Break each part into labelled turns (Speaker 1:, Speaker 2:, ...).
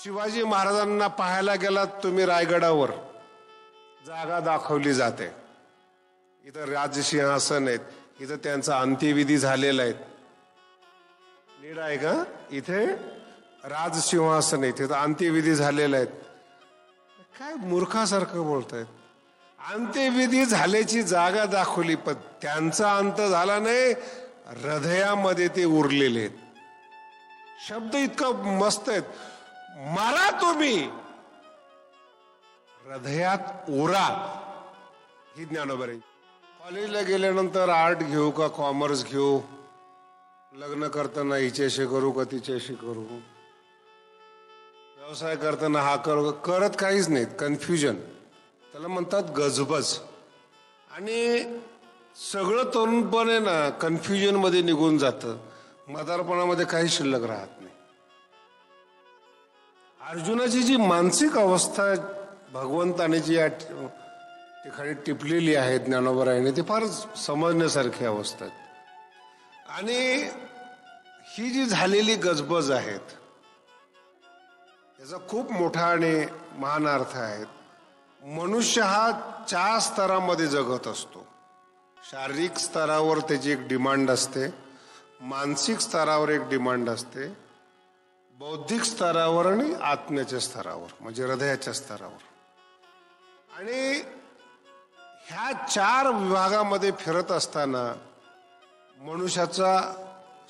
Speaker 1: शिवाजी महाराजांना पाहायला गेलात तुम्ही रायगडावर, जागा दाखवली जाते. इथं राजसिंहासन आहेत, इथं त्यांचा अंत्यविधी झालेला आहे. नीट आहे का? इथे राजसिंहासन आहे, तिथं अंत्यविधी झालेला आहे. काय मूर्खासारखं बोलतायत. अंत्यविधी झाल्याची जागा दाखवली, पण त्यांचा अंत झाला नाही, हृदयामध्ये ते उरलेले आहेत. शब्द इतका मस्त आहेत. मारा तुम्ही, हृदयात उरा. ही ज्ञानोबा आहे. कॉलेजला गेल्यानंतर आर्ट घेऊ का कॉमर्स घेऊ, लग्न करताना हिच्याशी करू का तिच्याशी करू, व्यवसाय करताना हा करू, करत काहीच नाहीत. कन्फ्युजन, त्याला म्हणतात गजबज. आणि सगळं तरुणपण आहे ना कन्फ्युजन मध्ये निघून जातं. म्हातारपणामध्ये काही शिल्लक राहत नाही. अर्जुनाची जी मानसिक अवस्था भगवंताने जी या ठिकाणी टिपलेली आहे ज्ञानोबरायाने, ते फार समजण्यासारखी अवस्था आहे. आणि ही जी झालेली गजबज आहेत, याचा खूप मोठा आणि महान अर्थ आहे. मनुष्य हा 4 स्तरामध्ये जगत असतो. शारीरिक स्तरावर त्याची एक डिमांड असते, मानसिक स्तरावर एक डिमांड असते, बौद्धिक स्तरावर आणि आत्म्याच्या स्तरावर म्हणजे हृदयाच्या स्तरावर. आणि ह्या 4 विभागामध्ये फिरत असताना मनुष्याचा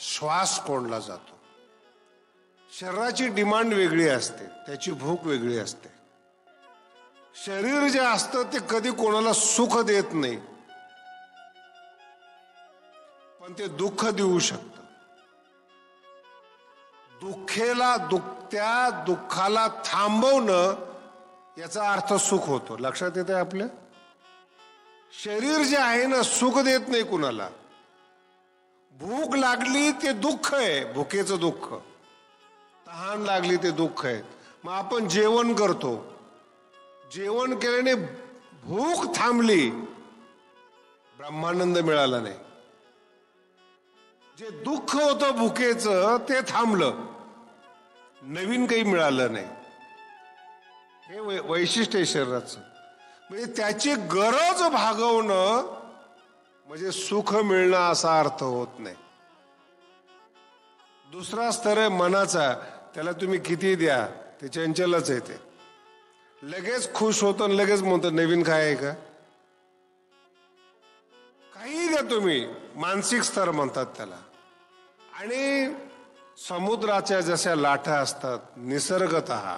Speaker 1: श्वास कोंडला जातो. शरीराची डिमांड वेगळी असते, त्याची भूक वेगळी असते. शरीर जे असतं ते कधी कोणाला सुख देत नाही, पण ते दुःख देऊ शकतं. त्या दुःखाला थांबवणं याचा अर्थ सुख होतो. लक्षात येते आपल्या? शरीर जे आहे ना सुख देत नाही कुणाला. भूक लागली ते दुःख आहे, भुकेचं दुःख. तहान लागली ते दुःख आहे. मग आपण जेवण करतो, जेवण केल्याने भूक थांबली, ब्रह्मानंद मिळाला नाही. जे दुःख होतं भुकेचं ते थांबलं, नवीन काही मिळालं नाही. हे वैशिष्ट्य आहे शरीराचं. म्हणजे त्याची गरज भागवणं म्हणजे सुख मिळणं असा अर्थ होत नाही. दुसरा स्तर आहे मनाचा. त्याला तुम्ही किती द्या ते चंचलच आहे. ते लगेच खुश होतं आणि लगेच म्हणतं नवीन काय आहे का. काही द्या तुम्ही, मानसिक स्तर म्हणतात त्याला. आणि समुद्राच्या जशा लाटा असतात निसर्गतः,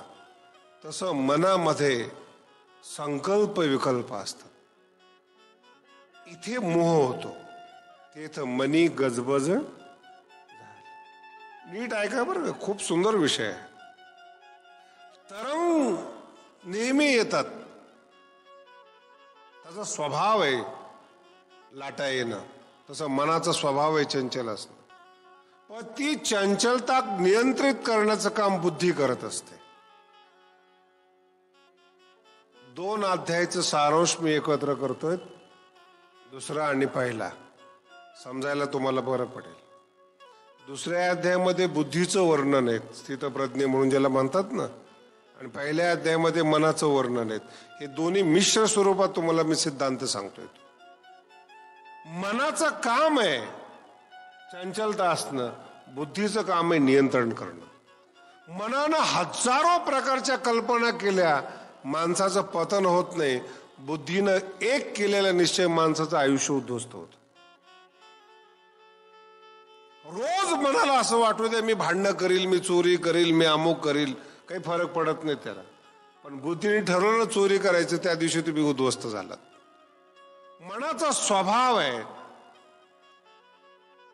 Speaker 1: तसं मनामध्ये संकल्प विकल्प असतात. इथे मोह होतो, तिथं मनी गजबज. नीट ऐका बरं, खूप सुंदर विषय आहे. तरंग नेहमी येतात, त्याचा स्वभाव आहे लाटा येणं. तसं मनाचा स्वभाव आहे चंचल असणं. पण ती चंचलता नियंत्रित करण्याचं काम बुद्धी करत असते. 2 अध्यायाचं सारांश मी एकत्र करतोय, दुसरा आणि पहिला, समजायला तुम्हाला बरं पडेल. दुसऱ्या अध्यायामध्ये बुद्धीचं वर्णन आहे, स्थितप्रज्ञ म्हणून ज्याला म्हणतात ना, आणि पहिल्या अध्यायामध्ये मनाचं वर्णन आहे. हे दोन्ही मिश्र स्वरूपात तुम्हाला मी सिद्धांत सांगतोय. मनाचं काम आहे चंचलता असणं, बुद्धीचं काम आहे नियंत्रण करणं. मनानं हजारो प्रकारच्या कल्पना केल्या, माणसाचं पतन होत नाही. बुद्धीनं एक केलेला निश्चय माणसाचं आयुष्य उद्ध्वस्त होत. रोज मनाला असं वाटू दे मी भांडणं करील, मी चोरी करील, मी अमुक करील, काही फरक पडत नाही त्याला. पण बुद्धीने ठरवलं चोरी करायचं, त्या दिवशी तुम्ही उद्ध्वस्त झालात. मनाचा स्वभाव आहे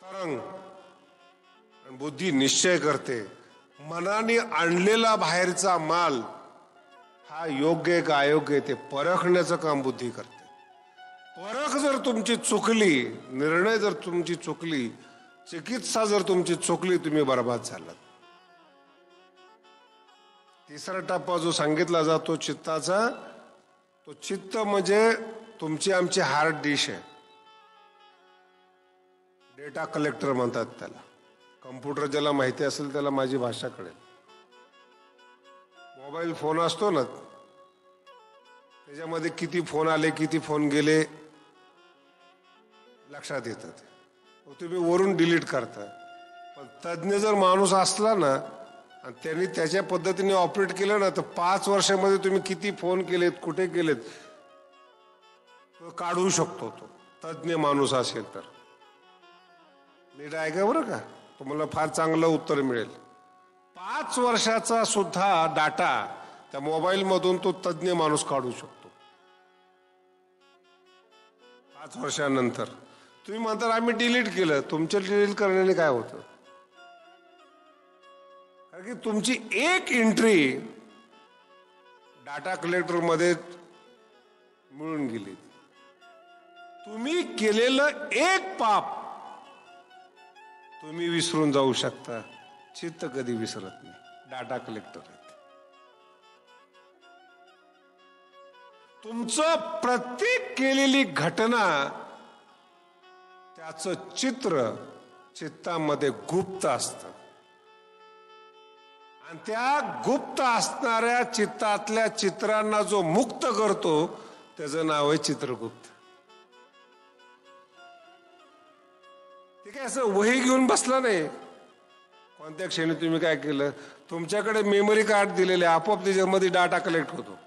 Speaker 1: तरंग, बुद्धी निश्चय करते. मनाने आणलेला बाहेरचा माल हा योग्य का अयोग्य ते परखण्याचं काम बुद्धी करते. परख जर तुमची चुकली, निर्णय जर तुमची चुकली, चिकित्सा जर तुमची चुकली, तुम्ही बर्बाद झालात. तिसरा टप्पा जो सांगितला जातो चित्ताचा, तो चित्त म्हणजे तुमची आमची हार्ड डिश आहे. डेटा कलेक्टर म्हणतात त्याला. कम्प्युटर ज्याला माहिती असेल त्याला माझी भाषा कळेल. मोबाईल फोन असतो ना, त्याच्यामध्ये किती फोन आले किती फोन गेले लक्षात येतात. तुम्ही वरून डिलीट करता. पण तज्ञ जर माणूस असला ना आणि त्यांनी त्याच्या पद्धतीने ऑपरेट केलं ना, तर 5 वर्षामध्ये तुम्ही किती फोन केलेत, कुठे केलेत तो काढू शकतो. तो तज्ञ माणूस असेल तर. नीट ऐका बरं का, तुम्हाला फार चांगलं उत्तर मिळेल. 5 वर्षाचा सुद्धा डाटा त्या मोबाईल मधून तो तज्ञ माणूस काढू शकतो. 5 वर्षानंतर तुम्ही म्हणता आम्ही डिलीट केलं. तुमच्या डिलीट करण्याने काय होतं? कारण की तुमची एक एंट्री डाटा कलेक्टर मध्ये मिळून गेली. तुम्ही केलेलं एक पाप तुम्ही विसरून जाऊ शकता, चित्त कधी विसरत नाही. डाटा कलेक्टर आहेत. तुमचं प्रत्येक केलेली घटना त्याचं चित्र चित्तामध्ये गुप्त असतं आणि त्या गुप्त असणाऱ्या चित्तातल्या चित्रांना जो मुक्त करतो त्याचं नाव आहे चित्रगुप्त. ठीक आहे, असं वही घेऊन बसला नाही. कोणत्या क्षणी तुम्ही काय केलं, तुमच्याकडे मेमरी कार्ड दिलेले, आपोआप त्याच्यामध्ये डाटा कलेक्ट होतो.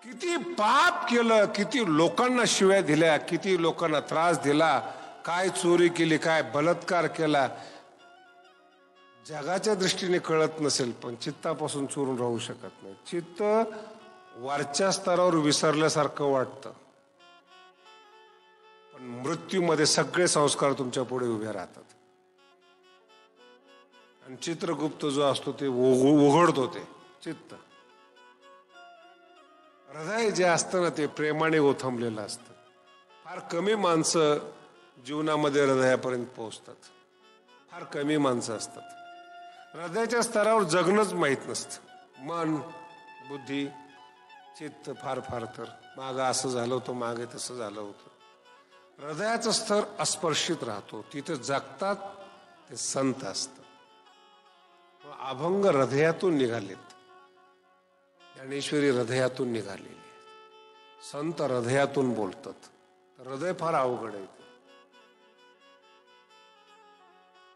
Speaker 1: किती पाप केलं, किती लोकांना शिव्या दिल्या, किती लोकांना त्रास दिला, काय चोरी केली, काय बलात्कार केला, जगाच्या दृष्टीने कळत नसेल पण चित्तापासून चोरून राहू शकत नाही. चित्त वरच्या स्तरावर विसरल्यासारखं वाटतं पण मृत्यूमध्ये सगळे संस्कार तुमच्या पुढे उभे राहतात. आणि चित्रगुप्त जो असतो ते उघडतो ते चित्त. हृदय जे असतं ना ते प्रेमाने ओथंबलेलं असतं. फार कमी माणसं जीवनामध्ये हृदयापर्यंत पोहोचतात. फार कमी माणसं असतात. हृदयाच्या स्तरावर जगणंच माहीत नसतं. मन, बुद्धी, चित्त फार फार तर मागं असं झालं होतं, मागे तसं झालं होतं. हृदयाचं स्तर अस्पर्शित राहतो. तिथे जगतात ते संत असतात. अभंग हृदयातून निघालेत. ज्ञानेश्वरी हृदयातून निघालेली आहे. संत हृदयातून बोलतात. हृदय फार अवघड आहे.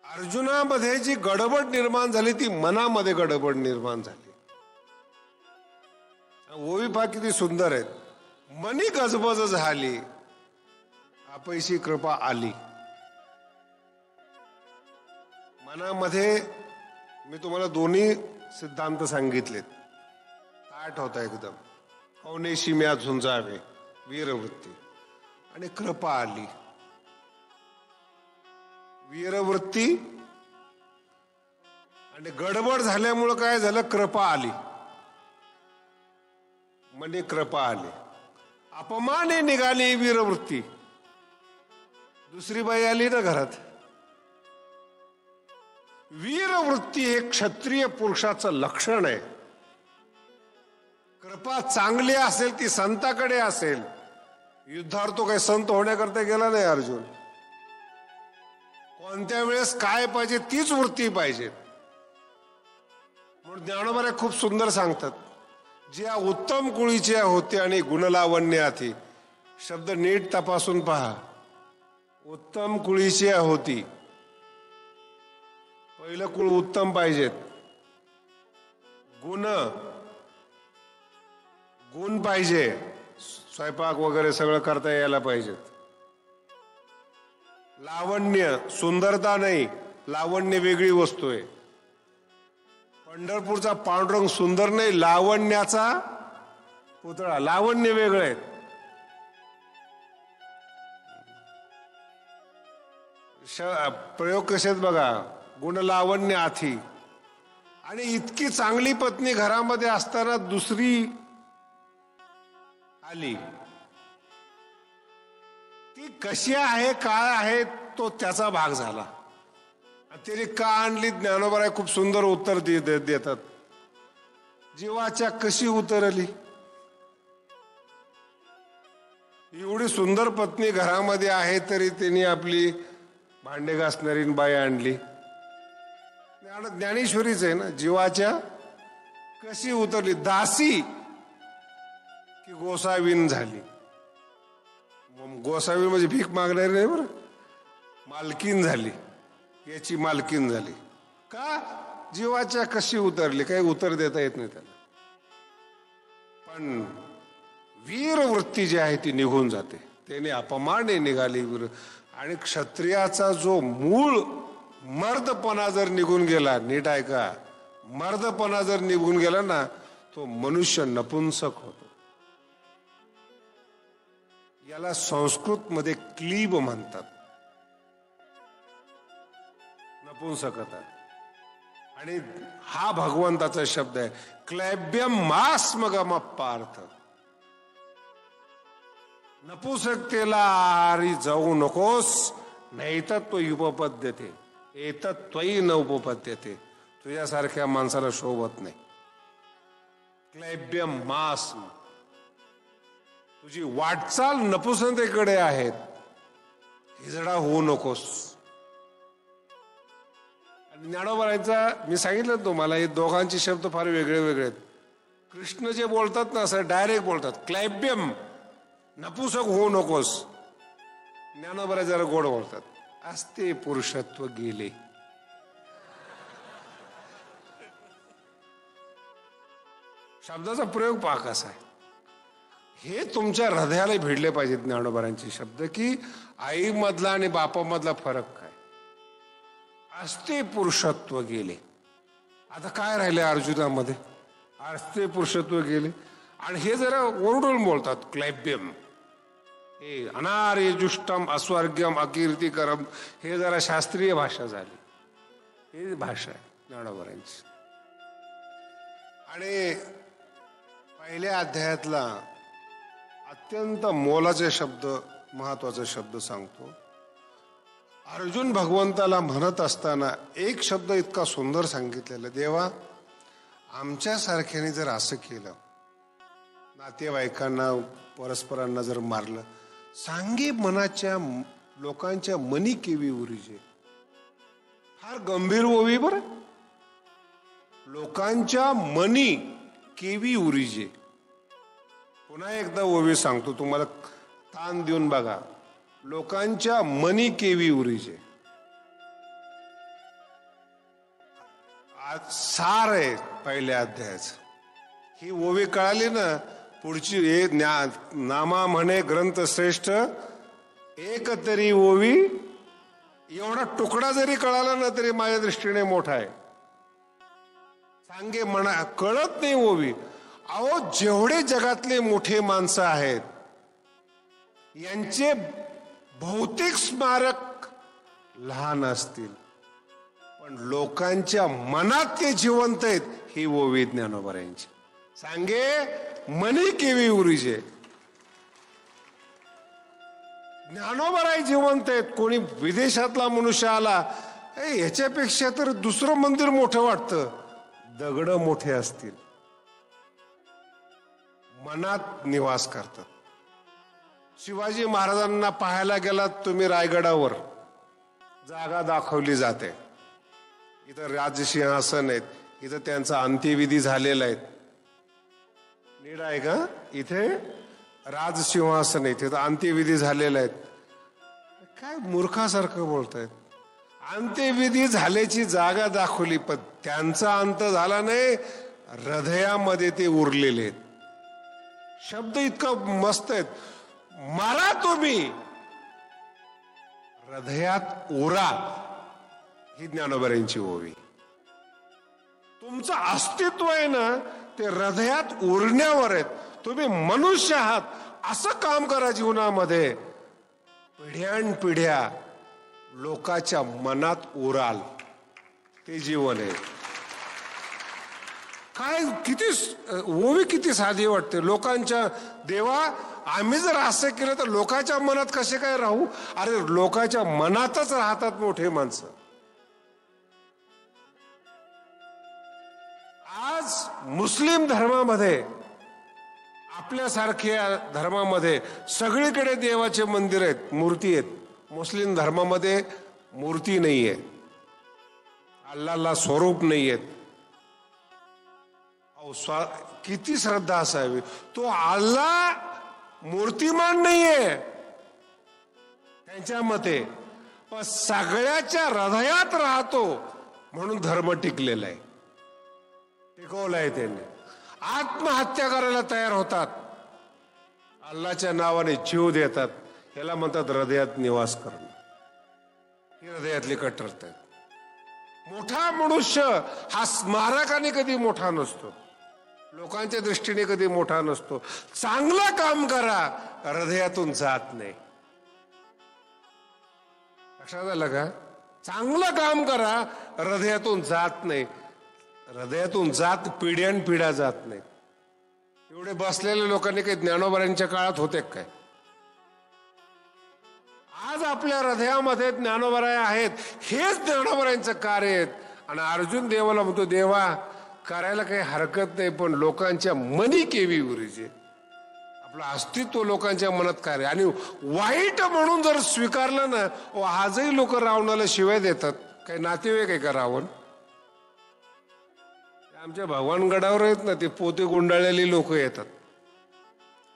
Speaker 1: अर्जुनामध्ये जी गडबड निर्माण झाली ती मनामध्ये गडबड निर्माण झाली. ओवी पहा किती सुंदर आहेत. मनी गजबज झाली, आपैशी कृपा आली. मनामध्ये मी तुम्हाला दोन्ही सिद्धांत सांगितलेत. ताट होता एकदम. कौनेशी म्या झुंजावे, वीरवृत्ती आणि कृपा आली. वीरवृत्ती आणि गडबड झाल्यामुळं काय झालं, कृपा आली. मने कृपा आली. अपमाने निघाली वीरवृत्ती. दुसरी बाई आली ना घरात. वीरवृत्ती हे क्षत्रिय पुरुषाचं लक्षण आहे. कृपा चांगली असेल ती संताकडे असेल. युद्धावर तो काही संत होण्याकरता गेला नाही अर्जुन. कोणत्या वेळेस काय पाहिजे तीच वृत्ती पाहिजे. म्हणून ज्ञानोबा खूप सुंदर सांगतात, ज्या उत्तम कुळीच्या होते आणि गुणलावण्याती. शब्द नीट तपासून पहा. उत्तम कुळीच्या होती. पहिलं कुळ उत्तम पाहिजेत. गुण पाहिजे. स्वयंपाक वगैरे सगळं करता यायला पाहिजेत. लावण्य, सुंदरता नाही, लावण्य वेगळी वस्तू आहे. पंढरपूरचा पांडुरंग सुंदर नाही, लावण्याचा पुतळा. लावण्य वेगळं आहे. प्रयोग कसे आहेत बघा. गुण लावण्य आथी. आणि इतकी चांगली पत्नी घरामध्ये असताना दुसरी आली. ती कशी आहे काय आहे तो त्याचा भाग झाला. तिने का आणली, ज्ञानोबा खूप सुंदर उत्तर देतात. जीवाच्या कशी उतरली. एवढी सुंदर पत्नी घरामध्ये आहे तरी तिने आपली भांडे घासणारी बाई आणली. ज्ञानेश्वरीच आहे ना, जीवाच्या कशी उतरली दासी की गोसावीन झाली. गोसावी म्हणजे भीक मागणारी नाही बरं, मालकीन झाली, याची मालकीन झाली. का? जीवाच्या कशी उतरली, काही उत्तर देता येत नाही त्याला. पण वीर वृत्ती जी आहे ती निघून जाते, त्याने अपमाने निघाली वीर. आणि क्षत्रियाचा जो मूळ मर्दपणा जर निघून गेला, नीट ऐका, मर्दपणा जर निघून गेला ना, तो मनुष्य नपुंसक होतो. याला संस्कृत मध्ये क्लीब म्हणतात, नपुंसकता. आणि हा भगवंताचा शब्द आहे, क्लैब्यम मास्मगम पार्थ. नपुंसकतेला आहारी जाऊ नकोस, नाही तर तो उपपद्यते एतत् त्वयि न उपपद्यते. तुझ्यासारख्या माणसाला शोभत नाही. क्लैब्यम मास्म, तुझी वाटचाल नपुंसकतेकडे आहेत, हिजडा होऊ नकोस. आणि ज्ञानोबांचा मी सांगितलं तुम्हाला, हे दोघांचे शब्द फार वेगळे वेगळे आहेत. कृष्ण जे बोलतात ना, असं डायरेक्ट बोलतात, क्लैब्यम, नपुंसक होऊ नकोस. ज्ञानोबा जरा गोड बोलतात, असते पुरुषत्व गेले. शब्दाचा प्रयोग पहा कसा आहे. हे तुमच्या हृदयाला भिडले पाहिजेत ज्ञानोबांचे शब्द, की आई मधला आणि बापामधला फरक काय. असते पुरुषत्व गेले. आता काय राहिले अर्जुनामध्ये? असते पुरुषत्व गेले. आणि हे जरा ओरडून बोलतात, क्लैब्यम, हे अनार्यजुष्टम अस्वर्ग्यम अकीर्तिकरम. हे जरा शास्त्रीय भाषा झाली, हे भाषा आहे ज्ञानोबांची. आणि पहिल्या अध्यायातला अत्यंत मोलाचे शब्द, महत्वाचे शब्द सांगतो. अर्जुन भगवंताला म्हणत असताना एक शब्द इतका सुंदर सांगितलेला, देवा आमच्या सारख्याने जर असं केलं, नातेवाईकांना परस्परांना जर मारलं, सांगे मनाच्या लोकांच्या मनी केवी उरीजे. फार गंभीर ओवी बरं. लोकांच्या मनी केवी उरीजे. पुन्हा एकदा ओवी सांगतो तुम्हाला, ताण देऊन बघा. लोकांच्या मनी केवी उरीजे. आज सार आहे पहिल्या अध्यायाचं. ही ओवी कळाली ना, पुढची नामा म्हणे ग्रंथ श्रेष्ठ, एक तरी ओवी. एवढा तुकडा जरी कळाला ना तरी माझ्या दृष्टीने मोठा आहे. सांगे म्हणा कळत नाही ओवी. अहो, जेवढे जगातले मोठे माणसं आहेत, यांचे भौतिक स्मारक लहान असतील, पण लोकांच्या मनात ते जिवंत आहेत. ही ओवी ज्ञानोबांची. सांगे मनी केवी उरीजे. ज्ञानोबाराय जिवंत आहेत. कोणी विदेशातला मनुष्य आला, ह्याच्यापेक्षा तर दुसरं मंदिर मोठं वाटतं. दगड मोठे असतील, मनात निवास करतात. शिवाजी महाराजांना पाहायला गेलात तुम्ही रायगडावर, जागा दाखवली जाते. इथं राजसिंहासन आहेत, इथं त्यांचा अंत्यविधी झालेला आहे. नीट आहे का? इथे राजसिंहासन आहे, तिथं अंत्यविधी झालेला आहे. काय मूर्खासारखं बोलतायत. अंत्यविधी झाल्याची जागा दाखवली, पण त्यांचा अंत झाला नाही, हृदयामध्ये ते उरलेले आहेत. शब्द इतका मस्त आहेत. मारा तुम्ही, हृदयात उरा. ही ज्ञानोबांची ओवी. तुमचं अस्तित्व आहे ना, ते हृदयात उरण्यावर आहेत. तुम्ही मनुष्य आहात, असं काम करा जीवनामध्ये. पिढ्यानपिढ्या लोकांच्या मनात उराल, ते जीवन आहे. काय किती ओवी किती साधी वाटते. लोकांच्या देवा आम्ही जर असं केलं तर लोकांच्या मनात कसे काय राहू. अरे लोकांच्या मनातच राहतात मोठे माणसं. आज मुस्लिम धर्मामध्ये, आपल्यासारख्या धर्मामध्ये सगळीकडे देवाचे मंदिर आहेत, मूर्ती आहेत. मुस्लिम धर्मामध्ये मूर्ती नाहीये. अल्लाला स्वरूप नाहीयेत. किती श्रद्धा असावी. तो अल्लाह मूर्तिमान नाहीये त्यांच्या मते, पण सगळ्याच्या हृदयात राहतो म्हणून धर्म टिकलेला आहे, टिकवलाय त्यांनी. आत्महत्या करायला तयार होतात, अल्लाच्या नावाने जीव देतात. याला म्हणतात हृदयात निवास करणं. ही हृदयातली कट्टरता आहे. मोठा मनुष्य हा स्मारकाने कधी मोठा नसतो, लोकांच्या दृष्टीने कधी मोठा नसतो. चांगलं काम करा, हृदयातून जात नाही. लक्षात आलं का? चांगलं काम करा, हृदयातून जात नाही. हृदयातून जात पिढ्यान पिढ्या जात नाही. एवढे बसलेल्या लोकांनी काही ज्ञानोबांच्या काळात होते काय? आज आपल्या हृदयामध्ये ज्ञानोबराय आहेत. हेच ज्ञानोबरायांचं कार्य आहेत. आणि अर्जुन देवाला म्हणतो, देवा करायला काही हरकत नाही, पण लोकांच्या मनी केवी उरीचे. आपलं अस्तित्व लोकांच्या मनात कार्य, आणि वाईट म्हणून जर स्वीकारलं ना, आजही लोक रावणाला शिवाय देतात. काही नातेवाईक आहे का रावण? आमच्या भगवानगडावर आहेत ना, ते पोते गुंडाळलेली लोक येतात,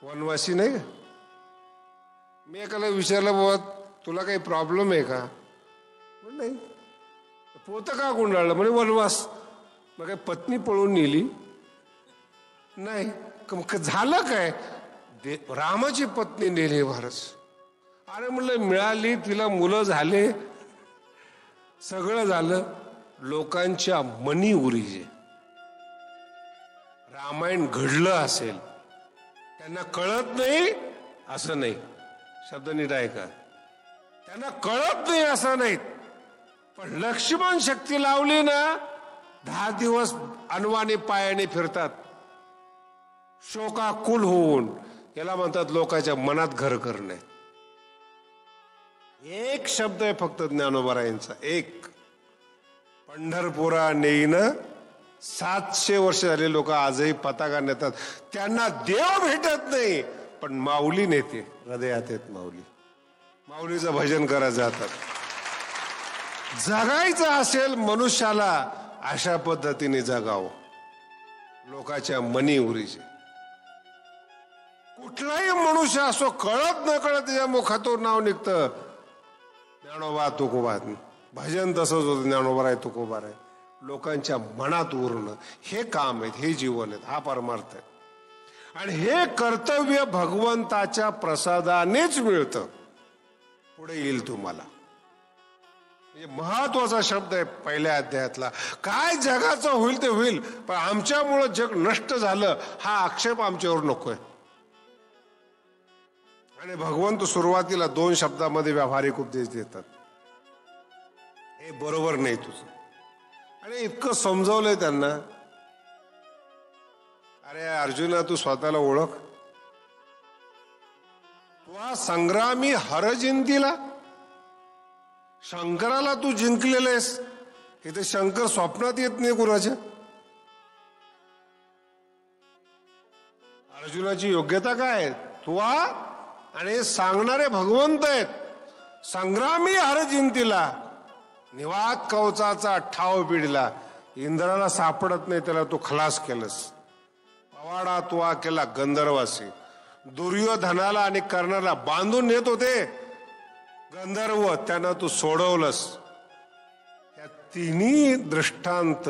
Speaker 1: वनवासी नाही का. मी एकाला विचारलं, बाबा तुला काही प्रॉब्लेम आहे का? नाही. पोतं का गुंडाळलं? म्हणे वनवास. मग काय पत्नी पळून नेली? नाही. झालं काय? रामाची पत्नी नेली भारस. अरे म्हणलं मिळाली, तिला मुलं झाले, सगळं झालं. लोकांच्या मनी उरीजे. रामायण घडलं असेल, त्यांना कळत नाही असं नाही. शब्द नीट आहे का? त्यांना कळत नाही असं नाहीत, पण लक्ष्मण शक्ती लावली ना, 10 दिवस अनवाणी पायाने फिरतात, शोकाकुल होऊन. याला म्हणतात लोकांच्या मनात घर करणे. एक शब्द आहे फक्त ज्ञानोबरायांचा, एक. पंढरपुरा नेईन 700 वर्ष झाले लोक आजही पताका नेतात. त्यांना देव भेटत नाही, पण माऊली नेते. हृदयात येत माऊली. माऊलीचं भजन करत जातात. जगायचं असेल मनुष्याला, अशा पद्धतीने जगावं. लोकांच्या मनी उरीचे. कुठलाही मनुष्य असो, कळत न कळत त्याच्या मुखातून नाव निघतं, ज्ञानोबा तुकोबा. भजन तसंच होतं, ज्ञानोबा आहे तुकोबा आहे. लोकांच्या मनात उरणं हे काम आहेत, हे जीवन आहेत, हा परमार्थ आहे. आणि हे कर्तव्य भगवंताच्या प्रसादानेच मिळतं. पुढे येईल तुम्हाला. महत्वाचा शब्द आहे पहिल्या अध्यायातला. काय जगाचं होईल ते होईल, पण आमच्यामुळं जग नष्ट झालं हा आक्षेप आमच्यावर नकोय. आणि भगवंत सुरुवातीला 2 शब्दामध्ये व्यावहारिक उपदेश देतात. हे बरोबर नाही तुझं. आणि इतकं समजवलंय त्यांना. अरे अर्जुना, तू स्वतःला ओळख. तू संग्रामी हरजिंतीला, शंकराला तू जिंकलेला आहेस. इथे शंकर स्वप्नात येत नाही कुणाच्या. अर्जुनाची योग्यता काय? तू आणि सांगणारे भगवंत आहेत. संग्रामी हरजिंतीला, निवात कवचाचा ठाव पिढला. इंद्राला सापडत नाही, त्याला तू खलास केलंस. पवाडा तू केला गंधर्वासी. दुर्योधनाला आणि कर्णाला बांधून नेत होते गंधर्व, त्यांना तू सोडवलंस. या तिन्ही दृष्टांत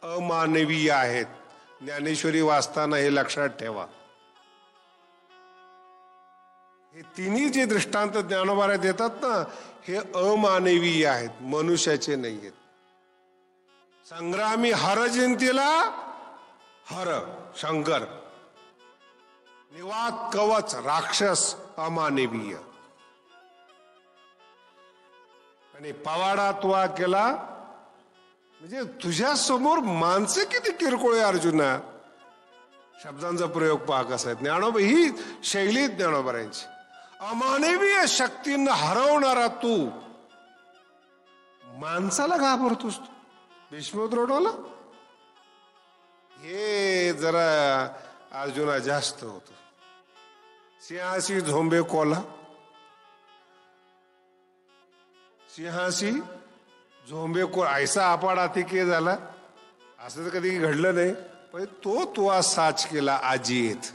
Speaker 1: अमानवीय आहेत. ज्ञानेश्वरी वाचताना हे लक्षात ठेवा. हे तिन्ही जे दृष्टांत ज्ञानोबा देतात ना, हे अमानवीय आहेत, मनुष्याचे नाही आहेत. संग्रामी हरजिंतीला, हर शंकर. निवात कवच राक्षस, अमानवीय. आणि पवाडा तुआ केला, म्हणजे तुझ्या समोर माणसे किती किरकोळ आहे अर्जुना. शब्दांचा प्रयोग पहा कसा आहे. ज्ञानोबा ही शैली ज्ञानोबारांची. अमानवीय शक्तींना हरवणारा तू माणसाला घाबरतोस. तू भीष्मद्रोणाला हे जरा अर्जुना जास्त होत. सिंहासी झोंबे कोला, सिंहासी झोंबे को ऐसा आपाडाती के झाला, असं तर कधी घडलं नाही. पण तो आज साच केला आजी येत.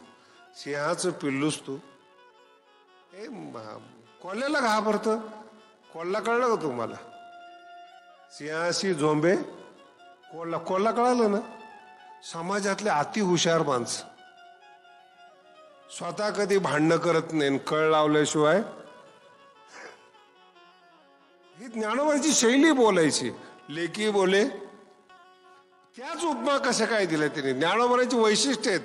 Speaker 1: सिंहाचं पिल्लूस तू. हे कोल्ह्याला घाबरत. कोल्हा कळलं का तुम्हाला? सिंहाशी झोंबे कोल्हा कळालं ना. समाजातले अति हुशार माणसं स्वतः कधी भांडणं करत नाही, कळ लावल्याशिवाय. ही ज्ञानोबाची शैली बोलायची. लेकी बोले त्याच उपमा कशा काय दिल्या तिने. ज्ञानोबाची वैशिष्ट्य आहेत.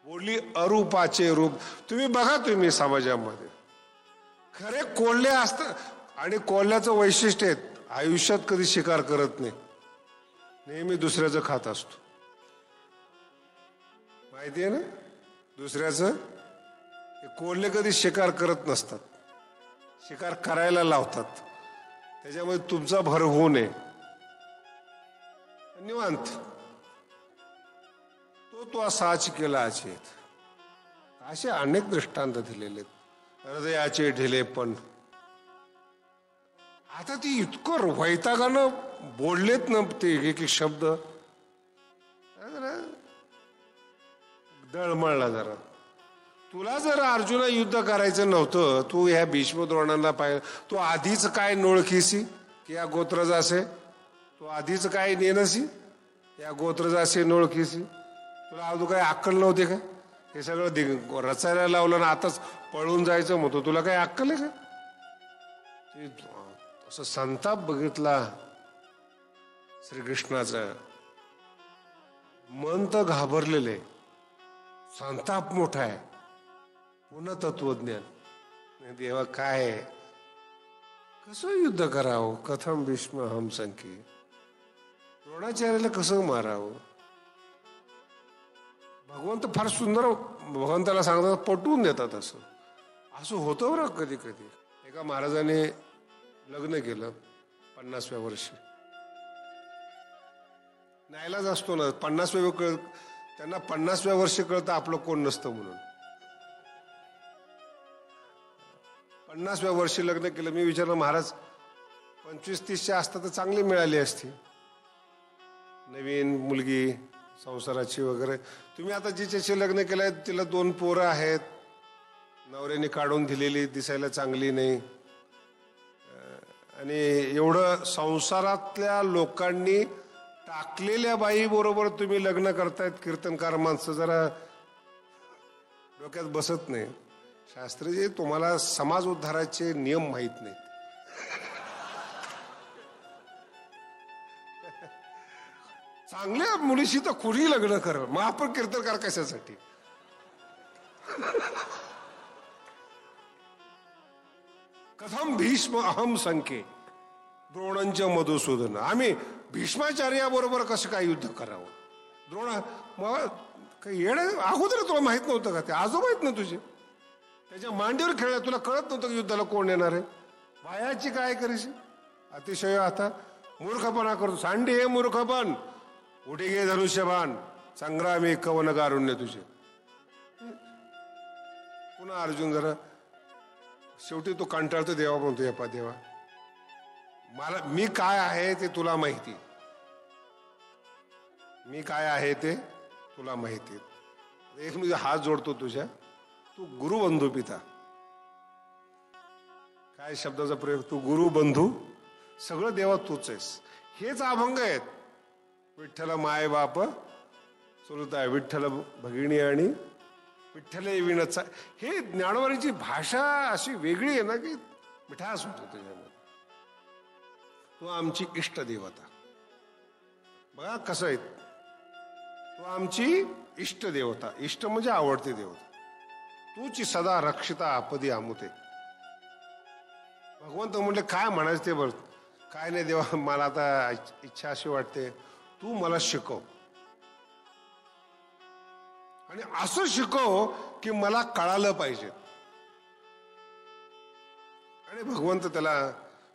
Speaker 1: बोलली अरूपाचे रूप. तुम्ही बघा, तुम्ही समाजामध्ये खरे कोल्हे असतात. आणि कोल्ह्याचं वैशिष्ट्य आहेत, आयुष्यात कधी शिकार करत नाही, नेहमी दुसऱ्याचं खात असतो. माहिती आहे ना दुसऱ्याचं. कोल्हे कधी शिकार करत नसतात, शिकार करायला लावतात. त्याच्यामुळे तुमचा भर होऊ नये. निवांत तो साच केला अचेत. असे अनेक दृष्टांत दिलेले आहेत. हृदयाचे ढिलेपण. आता ती इतकं वैतागानं बोललेत ना ते एक एक शब्द, दळमळला जरा. तुला जर अर्जुना युद्ध करायचं नव्हतं, तू ह्या भीष्म द्रोणांना पाहिजे, तू आधीच काय नोळखीसी की या गोत्रज असे, तू आधीच काय नेनसी या गोत्रज असे नोळखीसी. तुला अजून काय अक्कल नव्हती का? हे सगळं रचायला लावलं ना आताच पळून जायचं म्हणतो. तुला काय अक्कल आहे का? असं संताप बघितला श्रीकृष्णाचा. मन तर घाबरलेले, संताप मोठा आहे. पुन्हा तत्वज्ञान. देवा काय, कसं युद्ध करावं? कथम भीष्म हम संकी. द्रोणाचार्याला कसं मारावं? भगवंत फार सुंदर भगवंताला सांगतात, पटवून देतात. असं होतं बरं कधी कधी. एका महाराजाने लग्न केलं 50व्या वर्षी. नाईलाज असतो ना, 50व्या त्यांना 50व्या वर्षी कळतं आपलं कोण नसतं म्हणून. 50व्या वर्षी लग्न केलं. मी विचारलं, महाराज 25-30च्या असता तर चांगली मिळाली असती, नवीन मुलगी संसाराची वगैरे. तुम्ही आता जिच्याशी लग्न केलंय तिला 2 पोरं आहेत, नवऱ्याने काढून दिलेली, दिसायला चांगली नाही. आणि एवढं संसारातल्या लोकांनी टाकलेल्या बाई बरोबर तुम्ही लग्न करतायत. कीर्तनकार माणसं, जरा डोक्यात बसत नाही. शास्त्रीजी, तुम्हाला समाज उद्धाराचे नियम माहित नाहीत. चांगल्या मुलीशी तर कुणी लग्न कर, मग आपण कीर्तनकार कशासाठी? कथम भीष्म अहम संके द्रोणंच मधुसूदन. आम्ही भीष्माचार्याबरोबर कसं काय युद्ध करावं? द्रोण मग काही येणं अगोदर तुला माहित नव्हतं का? ते आजोबा आहेत ना तुझे, त्याच्या मांडीवर खेळल्या. तुला कळत नव्हतं की युद्धाला कोण येणार आहे? बायाची काय करीशी अतिशय. आता मूर्खपणा करतो. सांडी हे मूर्खपण. उठे गे धनुष्यबाण, संग्रामी कवन गारुण्य तुझे. पुन्हा अर्जुन जरा शेवटी तो कंटाळतो. देवा म्हणतो, येपा देवा, मी काय आहे ते तुला माहिती. मी काय आहे ते तुला माहिती. एक म्हणजे हात जोडतो तुझ्या, तू गुरुबंधू पिता. काय शब्दाचा प्रयोग? तू गुरुबंधू, सगळं देवा तूच आहेस. हेच अभंग आहेत. विठ्ठल माय बाप चुलत आहे, विठ्ठल भगिनी आणि विठ्ठल विणचा. हे ज्ञानोबाची भाषा अशी वेगळी आहे ना की मिठास होतो त्याच्यामध्ये. तू आमची इष्ट देवता. बघा कसं आहे, तू आमची इष्ट देवता. इष्ट म्हणजे आवडते देवता. तूची सदा रक्षिता आपदी आमुते. भगवंत म्हणले काय म्हणायचं ते बघ. काय नाही देवा, मला आता इच्छा अशी वाटते, तू मला शिकव. आणि असं शिकव की मला कळालं पाहिजे. आणि भगवंत त्याला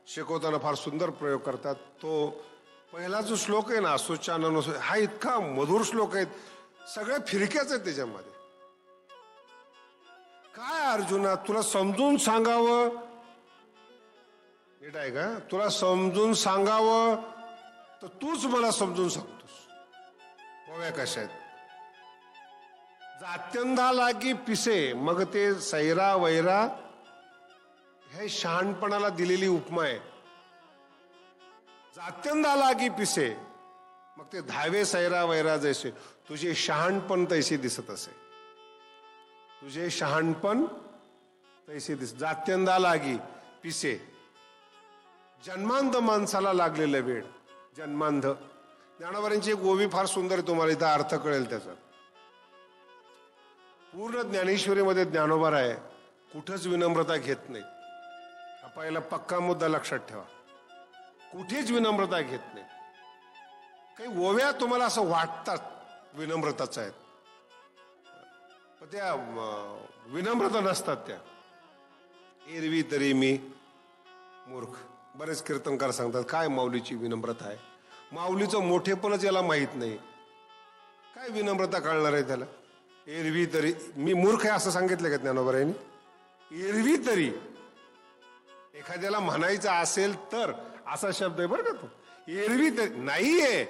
Speaker 1: शिकवताना फार सुंदर प्रयोग करतात. तो पहिला जो श्लोक आहे ना, असोचानन, हा इतका मधुर श्लोक आहे. सगळ्या फिरक्याच आहेत त्याच्यामध्ये. काय अर्जुना, तुला समजून सांगावं नीट आहे का? तुला समजून सांगावं तर तूच मला समजून सांगतोस. ओव्या कशा आहेत? जात्यंधा लागी पिसे, मग ते सैरा वैरा हे शहाणपणाला दिलेली उपमा आहे. जात्यंधा लागी पिसे, मग ते धावे सैरा वैरा जैसे, तुझे शहाणपण तैसे दिसत असे. तुझे शहाणपण तैसे दिस. जात्यंधा लागी पिसे, जन्मांध माणसाला लागलेलं वेळ. जन्मांध. ज्ञानोबांची एक ओवी फार सुंदर आहे, तुम्हाला इथं अर्थ कळेल त्याचा. पूर्ण ज्ञानेश्वरीमध्ये ज्ञानोबा आहे कुठंच विनम्रता घेत नाही. हा पहिला पक्का मुद्दा लक्षात ठेवा. कुठेच विनम्रता घेत नाही. काही ओव्या तुम्हाला असं वाटतात विनम्रताच आहेत, पण त्या विनम्रता नसतात. त्या एरवी तरी मी मूर्ख. बरेच कीर्तनकार सांगतात काय माऊलीची विनम्रता आहे. माऊलीचं मोठेपणच याला माहीत नाही. काय विनम्रता कळणार आहे त्याला? एरवी तरी मी मूर्ख आहे असं सांगितलं का ज्ञानोबारायांनी? एरवी तरी एखाद्याला म्हणायचं असेल तर असा शब्द आहे बरं का तो. एरवी तरी नाहीये.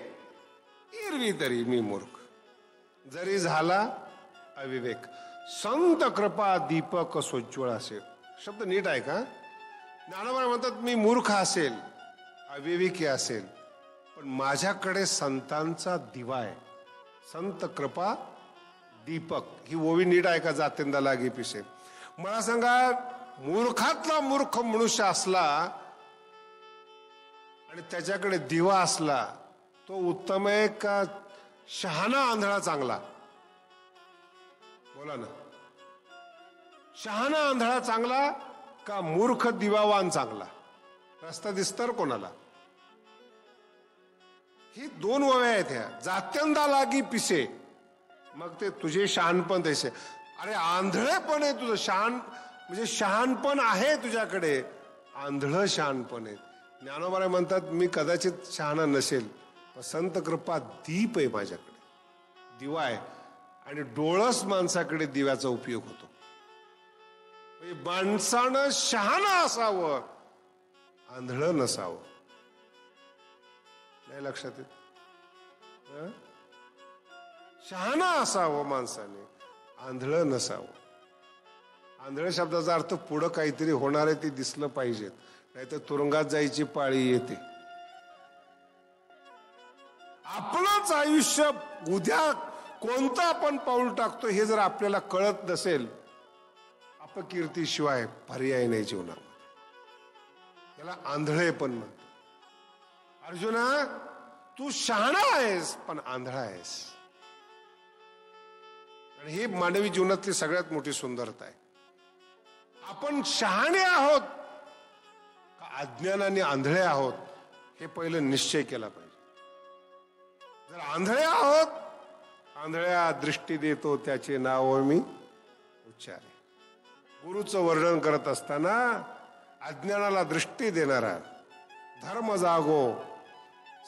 Speaker 1: एरवी तरी मी मूर्ख, जरी झाला अविवेक. संत कृपा दीपक सोज्वळ असेल. शब्द नीट आहे का? ज्ञानोबा म्हणतात मी मूर्ख असेल, अविवेकी असेल, पण माझ्याकडे संतांचा दिवा आहे. संत कृपा दीपक. ही ओवी नीट आहे का? जात्यंधा लागी पिसे. मला सांगा, मूर्खातला मूर्ख मनुष्य असला आणि त्याच्याकडे दिवा असला, तो उत्तम आहे का शहाणा आंधळा चांगला? बोला ना. शहाणा आंधळा चांगला का मूर्ख दिवावान चांगला? रस्ता दिसतर कोणाला? ही दोन ओव्या आहेत ह्या. जात्यंधा लागी पिसे, मग ते तुझे शहाणपण तैसे. अरे आंधळेपण आहे तुझं. शहाण म्हणजे शहाणपण आहे तुझ्याकडे, आंधळ शहाणपण आहे. ज्ञानोबा म्हणतात मी कदाचित शहाणा नसेल, पण संत कृपा दीप आहे माझ्याकडे, दिवा आहे. आणि डोळस माणसाकडे दिव्याचा उपयोग होतो. म्हणजे माणसानं शहाणा असावं, आंधळ नसावं. नाही लक्षात येत? शहाणा असावं माणसाने, आंधळ नसावं. आंधळ शब्दाचा अर्थ पुढं काहीतरी होणार आहे ते दिसलं पाहिजे, नाहीतर तुरुंगात जायची पाळी येते. आपलंच आयुष्य उद्या कोणतं आपण पाऊल टाकतो हे जर आपल्याला कळत नसेल, अपकीर्तीशिवाय पर्याय नाही जीवनामध्ये. त्याला आंधळे पण म्हणतो. अर्जुना, तू शहाणा आहेस पण आंधळा आहेस. आणि ही मानवी जीवनातली सगळ्यात मोठी सुंदरता आहे. आपण शहाणे आहोत का अज्ञानाने आंधळे आहोत हे पहिलं निश्चय केला पाहिजे. जर आंधळे आहोत, आंधळ्या दृष्टी देतो त्याचे नाव मी उच्चारे. गुरुचं वर्णन करत असताना अज्ञानाला दृष्टी देणारा धर्म जागो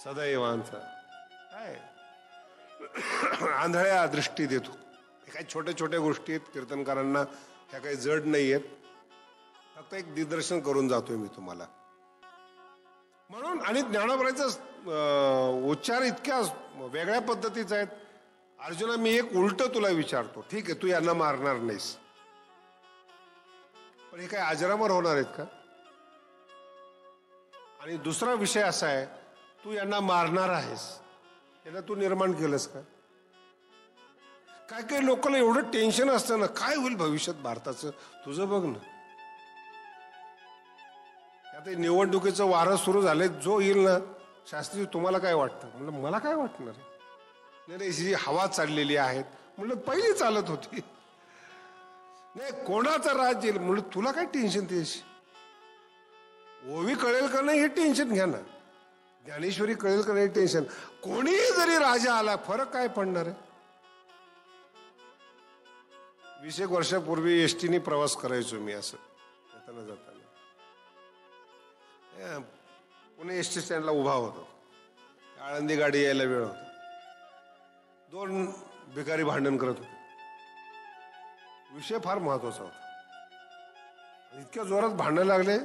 Speaker 1: सदैवांचा काय आंधळ्या दृष्टी देतो. हे काही छोट्या छोट्या गोष्टी आहेत कीर्तनकारांना, ह्या काही जड नाही आहेत. फक्त एक दिग्दर्शन करून जातोय मी तुम्हाला म्हणून. आणि ज्ञानोबाचं उच्चार इतक्या वेगळ्या पद्धतीचा आहेत. अर्जुना, मी एक उलट तुला विचारतो. ठीक आहे, तू यांना मारणार नाहीस, पण हे काय अजरामर होणार आहेत का? आणि दुसरा विषय असा आहे, तू यांना मारणार आहेस, यांना तू निर्माण केलंस का? काय काय लोकांना एवढं टेन्शन असतं ना, काय होईल भविष्यात भारताचं, तुझं बघ ना. आता निवडणुकीचं वारं सुरू झालंय, जो येईल ना, शास्त्री तुम्हाला काय वाटतं? म्हणलं मला काय वाटणार आहे. नाही, जी हवा चाललेली आहे म्हणलं पहिली चालत होती. नाही, कोणाचं राज्य येईल म्हणलं तुला काय टेन्शन? त्याशी ओवी कळेल का नाही हे टेन्शन घ्या ना. ज्ञानेश्वरी कळेल का नाही टेन्शन. कोणीही जरी राजा आला, फरक काय पडणार आहे? 20 एक वर्षापूर्वी एसटीने प्रवास करायचो मी, असं येताना जाताना. पुणे एसटी स्टँडला उभा होतो. आळंदी गाडी यायला वेळ होता. 2 भिकारी भांडण करत होते. विषय फार महत्वाचा होता. इतक्या जोरात भांडण लागले,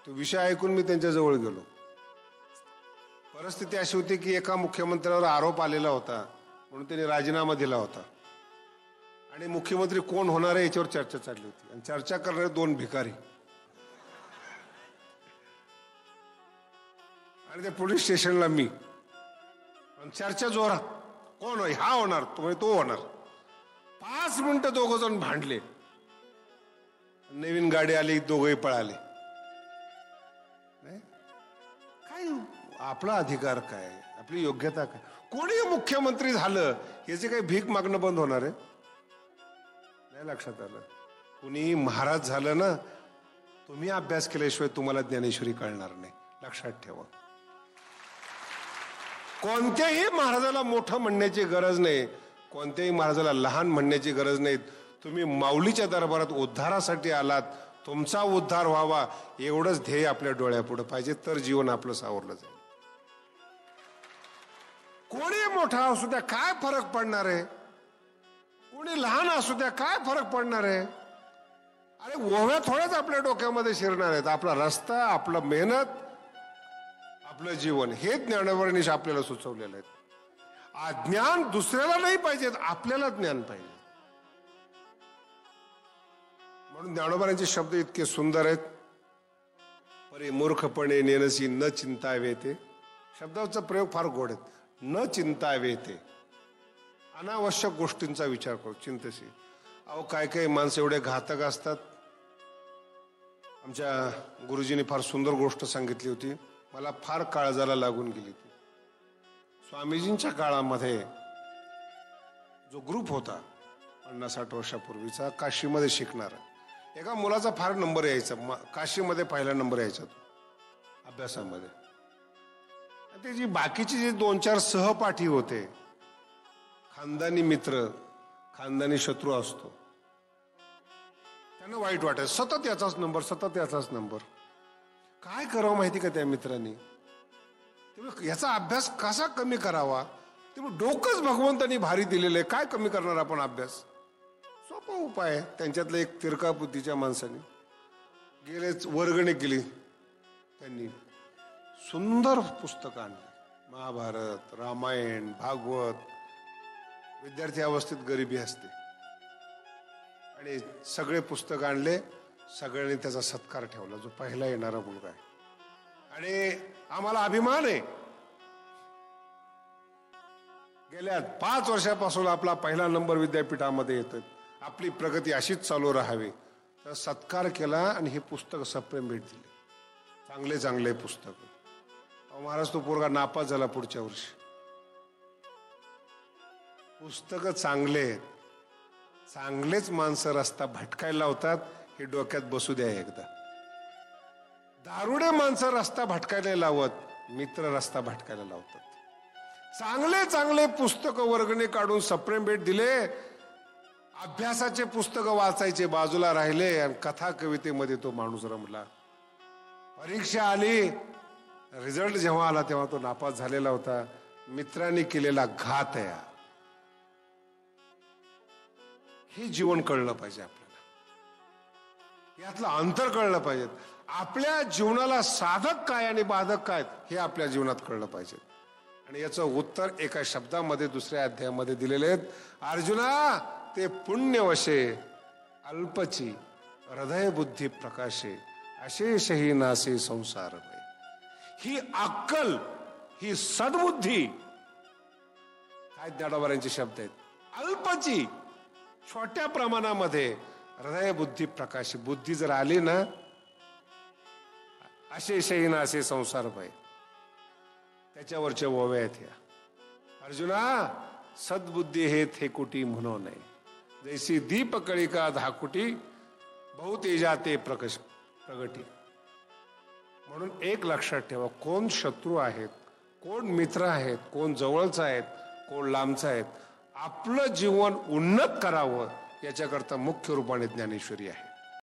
Speaker 1: तो विषय ऐकून मी त्यांच्याजवळ गेलो. परिस्थिती अशी होती की एका मुख्यमंत्र्यावर आरोप आलेला होता म्हणून त्यांनी राजीनामा दिला होता आणि मुख्यमंत्री कोण होणार आहे याच्यावर चर्चा चालली होती आणि चर्चा करणारे दोन भिकारी आणि त्या पोलीस स्टेशनला मी. चर्चा जोरात, कोण होय, हा होणार, तो होणार. 5 मिनिटं दोघं जण भांडले. नवीन गाडी आली, दोघंही पळाले. नाही काय आपला अधिकार काय, आपली योग्यता काय, कोणी मुख्यमंत्री झालं याचे काही भीक मागणं बंद होणार आहे? नाही लक्षात आलं. कुणी महाराज झालं ना, तुम्ही अभ्यास केल्याशिवाय तुम्हाला ज्ञानेश्वरी कळणार नाही, लक्षात ठेवा. कोणत्याही महाराजाला मोठं म्हणण्याची गरज नाही, कोणत्याही महाराजाला लहान म्हणण्याची गरज नाही. तुम्ही माऊलीच्या दरबारात उद्धारासाठी आलात, तुमचा उद्धार व्हावा एवढंच ध्येय आपल्या डोळ्यापुढे पाहिजे, तर जीवन आपलं सावरलं जाईल. कोणी मोठा असू द्या काय फरक पडणार आहे, कोणी लहान असू द्या काय फरक पडणार आहे. अरे ओव्या थोड्याच आपल्या डोक्यामध्ये शिरणार आहेत. आपला रस्ता, आपलं मेहनत, आपलं जीवन हे ज्ञानावरणीश आपल्याला सुचवलेलं आहे. ज्ञान दुसऱ्याला नाही पाहिजे, आपल्याला ज्ञान पाहिजे. म्हणून ज्ञानोबांचे शब्द इतके सुंदर आहेत. परे मूर्खपणे नेनसी न चिंतावे ते. शब्दाचा प्रयोग फार गोड आहेत. न चिंतावे ते, अनावश्यक गोष्टींचा विचार करू, चिंतशी. अहो काय काय माणसं एवढे घातक असतात. आमच्या गुरुजींनी फार सुंदर गोष्ट सांगितली होती, मला फार काळजाला लागून गेली ती. स्वामीजींच्या काळामध्ये जो ग्रुप होता 50-60 वर्षापूर्वीचा, काशीमध्ये शिकणारा, एका मुलाचा फार नंबर यायचा, काशीमध्ये पहिला नंबर यायचा तो अभ्यासामध्ये. ते जी बाकीचे जे 2-4 सहपाठी होते, खानदानी मित्र, खानदानी शत्रू असतो, त्यांना वाईट वाटायचं, सतत याचाच नंबर, सतत याचाच नंबर. काय करावं माहिती का त्या मित्रांनी, याचा अभ्यास कसा कमी करावा. ते डोकंच भगवंतांनी भारी दिलेलं आहे, काय कमी करणार आपण अभ्यास. सोपा उपाय आहे. त्यांच्यातल्या एक तिरका बुद्धीच्या माणसाने गेलेच वर्गणी केली, त्यांनी सुंदर पुस्तकं आणली, महाभारत, रामायण, भागवत. विद्यार्थी अवस्थेत गरिबी असते आणि सगळे पुस्तक आणले, सगळ्यांनी त्याचा सत्कार ठेवला, जो पहिला येणारा मुलगा आहे. आणि आम्हाला अभिमान आहे, गेल्या 5 वर्षापासून आपला पहिला नंबर विद्यापीठामध्ये येतोय, आपली प्रगती अशीच चालू राहावी. तर सत्कार केला आणि हे पुस्तक सप्रेम भेट दिली, चांगले चांगले पुस्तक. महाराज तो पोरगा नापास झाला पुढच्या वर्षी. पुस्तकं चांगले आहेत, चांगलेच माणसं रस्ता भटकायला लावतात, हे डोक्यात बसू द्या एकदा. दारुडे माणसं रस्ता भटकायला लावत, मित्र रस्ता भटकायला लावतात. चांगले चांगले पुस्तकं वर्गणी काढून सप्रेम भेट दिले, अभ्यासाचे पुस्तकं वाचायचे बाजूला राहिले आणि कथा कवितेमध्ये तो माणूस रमला. परीक्षा आली, रिझल्ट जेव्हा आला तेव्हा तो नापास झालेला होता. मित्रांनी केलेला घात आहे. हे जीवन कळलं पाहिजे आपल्याला, यातलं अंतर कळलं पाहिजे. आपल्या जीवनाला साधक काय आणि बाधक काय हे आपल्या जीवनात कळलं पाहिजे. आणि याचं उत्तर एका शब्दामध्ये दुसऱ्या अध्यायामध्ये दिलेले आहेत. अर्जुना, ते पुण्यवशे अल्पची हृदय बुद्धी प्रकाशे अशेषही नासे संसार भय. ही अक्कल, ही सद्बुद्धी, काय ज्ञानोबांचे शब्द आहेत. अल्पची, छोट्या प्रमाणामध्ये, हृदय बुद्धी प्रकाशी, बुद्धी जर आली ना, अशेषही नासे संसार भय, त्याच्यावरच्या ओव्या आहेत ह्या. अर्जुना, सद्बुद्धी हे थे कुटी म्हणू नये, जैसी दीप कळिका धाकुटी बहुतेजा ते प्रगटी. म्हणून एक लक्षात ठेवा, कोण शत्रू आहेत, कोण मित्र आहेत, कोण जवळचा आहेत, कोण लांबचा आहेत. आपलं जीवन उन्नत करावं याच्याकरता मुख्य रूपाने ज्ञानेश्वरी आहे.